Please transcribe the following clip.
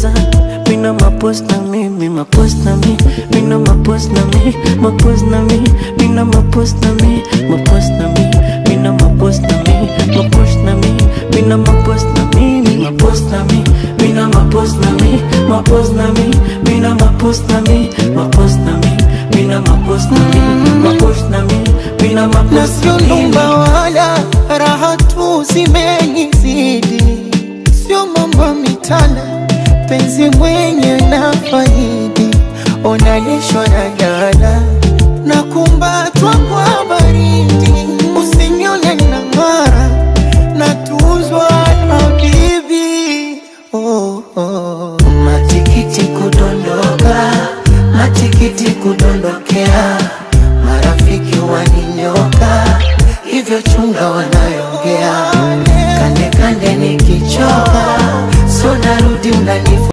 Mina mapost na mi, mi mapost na mi. Mina mapost na mi, mapost na mi. Mina mapost na mi, mapost na mi. Mina mapost na mi, mapost na mi. Mina mapost na mi, mi mapost na mi. Mina mapost na mi, mapost na mi. Mina mapost na mi, mapost na mi. Mina mapost na mi, mapost na mi. Mina mapost na mi. Numba wala raha tu zimenizidi, sio mambo mitana, penzi mwenye na faidi, onalishwa na gala.